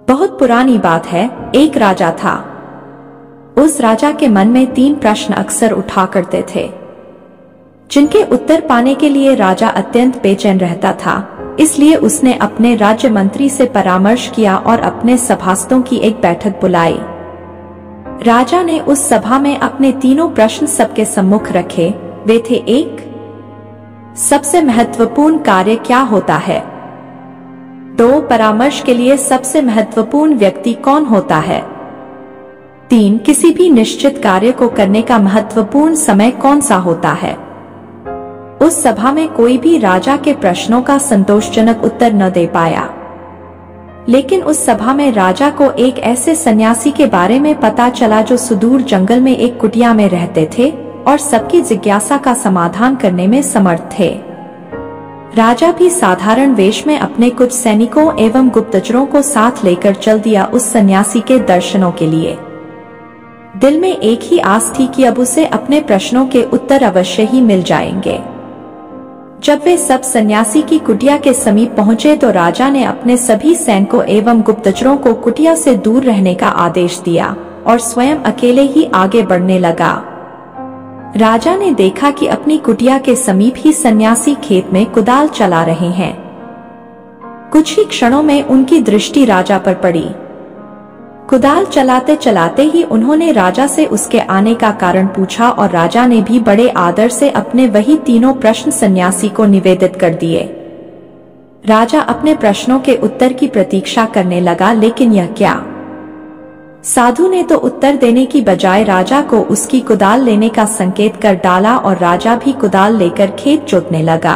बहुत पुरानी बात है, एक राजा था। उस राजा के मन में 3 प्रश्न अक्सर उठा करते थे, जिनके उत्तर पाने के लिए राजा अत्यंत बेचैन रहता था। इसलिए उसने अपने राज्य मंत्री से परामर्श किया और अपने सभासदों की एक बैठक बुलाई। राजा ने उस सभा में अपने 3 प्रश्न सबके सम्मुख रखे। वे थे: 1. सबसे महत्वपूर्ण कार्य क्या होता है? 2. परामर्श के लिए सबसे महत्वपूर्ण व्यक्ति कौन होता है? 3. किसी भी निश्चित कार्य को करने का महत्वपूर्ण समय कौन सा होता है? उस सभा में कोई भी राजा के प्रश्नों का संतोषजनक उत्तर न दे पाया। लेकिन उस सभा में राजा को एक ऐसे सन्यासी के बारे में पता चला जो सुदूर जंगल में एक कुटिया में रहते थे और सबकी जिज्ञासा का समाधान करने में समर्थ थे। राजा भी साधारण वेश में अपने कुछ सैनिकों एवं गुप्तचरों को साथ लेकर चल दिया उस सन्यासी के दर्शनों के लिए। दिल में एक ही आस थी कि अब उसे अपने प्रश्नों के उत्तर अवश्य ही मिल जाएंगे। जब वे सब सन्यासी की कुटिया के समीप पहुंचे तो राजा ने अपने सभी सैनिकों एवं गुप्तचरों को कुटिया से दूर रहने का आदेश दिया और स्वयं अकेले ही आगे बढ़ने लगा। राजा ने देखा कि अपनी कुटिया के समीप ही सन्यासी खेत में कुदाल चला रहे हैं। कुछ ही क्षणों में उनकी दृष्टि राजा पर पड़ी। कुदाल चलाते चलाते ही उन्होंने राजा से उसके आने का कारण पूछा और राजा ने भी बड़े आदर से अपने वही 3 प्रश्न सन्यासी को निवेदित कर दिए। राजा अपने प्रश्नों के उत्तर की प्रतीक्षा करने लगा, लेकिन यह क्या? साधु ने तो उत्तर देने की बजाय राजा को उसकी कुदाल लेने का संकेत कर डाला और राजा भी कुदाल लेकर खेत जोतने लगा।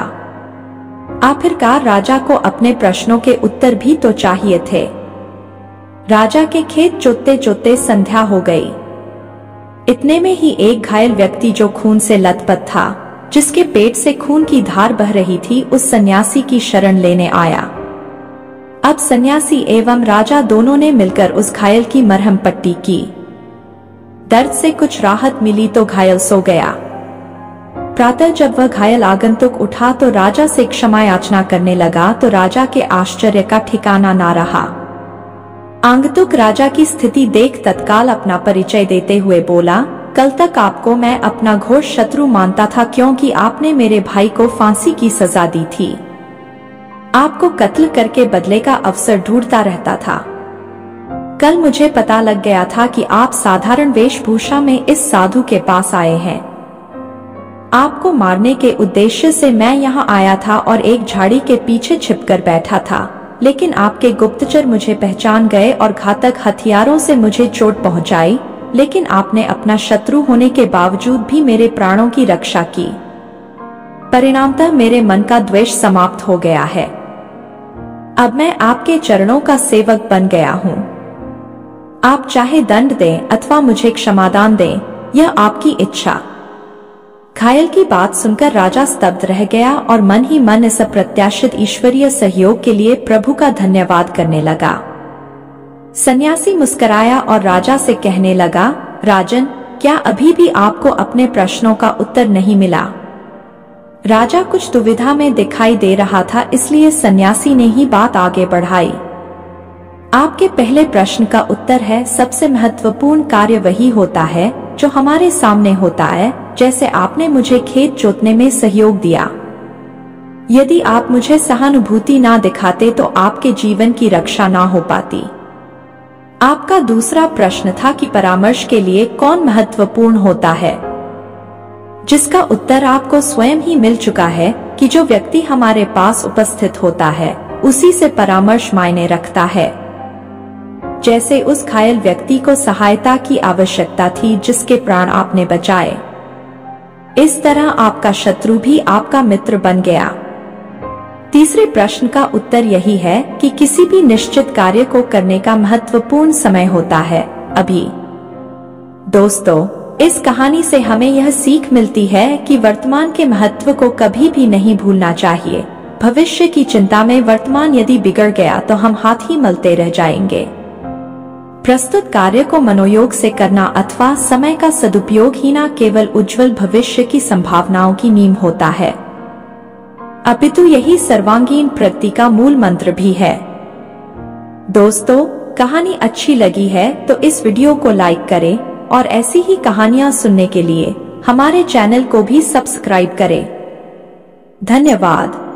आखिरकार राजा को अपने प्रश्नों के उत्तर भी तो चाहिए थे। राजा के खेत जोतते जोतते संध्या हो गई। इतने में ही एक घायल व्यक्ति जो खून से लथपथ था, जिसके पेट से खून की धार बह रही थी, उस सन्यासी की शरण लेने आया। अब सन्यासी एवं राजा दोनों ने मिलकर उस घायल की मरहम पट्टी की। दर्द से कुछ राहत मिली तो घायल सो गया। प्रातः जब वह घायल आगंतुक उठा तो राजा से क्षमा याचना करने लगा तो राजा के आश्चर्य का ठिकाना ना रहा। आगंतुक राजा की स्थिति देख तत्काल अपना परिचय देते हुए बोला, कल तक आपको मैं अपना घोर शत्रु मानता था, क्योंकि आपने मेरे भाई को फांसी की सजा दी थी। आपको कत्ल करके बदले का अवसर ढूंढता रहता था। कल मुझे पता लग गया था कि आप साधारण वेशभूषा में इस साधु के पास आए हैं। आपको मारने के उद्देश्य से मैं यहाँ आया था और एक झाड़ी के पीछे छिपकर बैठा था, लेकिन आपके गुप्तचर मुझे पहचान गए और घातक हथियारों से मुझे चोट पहुंचाई, लेकिन आपने अपना शत्रु होने के बावजूद भी मेरे प्राणों की रक्षा की। परिणामतः मेरे मन का द्वेष समाप्त हो गया है। अब मैं आपके चरणों का सेवक बन गया हूँ। आप चाहे दंड दें अथवा मुझे क्षमादान दें, यह आपकी इच्छा। घायल की बात सुनकर राजा स्तब्ध रह गया और मन ही मन इस अप्रत्याशित ईश्वरीय सहयोग के लिए प्रभु का धन्यवाद करने लगा। सन्यासी मुस्कुराया और राजा से कहने लगा, राजन, क्या अभी भी आपको अपने प्रश्नों का उत्तर नहीं मिला? राजा कुछ दुविधा में दिखाई दे रहा था, इसलिए सन्यासी ने ही बात आगे बढ़ाई। आपके पहले प्रश्न का उत्तर है, सबसे महत्वपूर्ण कार्य वही होता है जो हमारे सामने होता है। जैसे आपने मुझे खेत जोतने में सहयोग दिया। यदि आप मुझे सहानुभूति ना दिखाते तो आपके जीवन की रक्षा ना हो पाती। आपका दूसरा प्रश्न था कि परामर्श के लिए कौन महत्वपूर्ण होता है, जिसका उत्तर आपको स्वयं ही मिल चुका है कि जो व्यक्ति हमारे पास उपस्थित होता है उसी से परामर्श मायने रखता है। जैसे उस घायल व्यक्ति को सहायता की आवश्यकता थी जिसके प्राण आपने बचाए, इस तरह आपका शत्रु भी आपका मित्र बन गया। तीसरे प्रश्न का उत्तर यही है कि किसी भी निश्चित कार्य को करने का महत्वपूर्ण समय होता है, अभी। दोस्तों, इस कहानी से हमें यह सीख मिलती है कि वर्तमान के महत्व को कभी भी नहीं भूलना चाहिए। भविष्य की चिंता में वर्तमान यदि बिगड़ गया तो हम हाथ ही मलते रह जाएंगे। प्रस्तुत कार्य को मनोयोग से करना अथवा समय का सदुपयोग ही न केवल उज्जवल भविष्य की संभावनाओं की नींव होता है, अपितु यही सर्वांगीण प्रगति का मूल मंत्र भी है। दोस्तों, कहानी अच्छी लगी है तो इस वीडियो को लाइक करें और ऐसी ही कहानियां सुनने के लिए हमारे चैनल को भी सब्सक्राइब करें। धन्यवाद।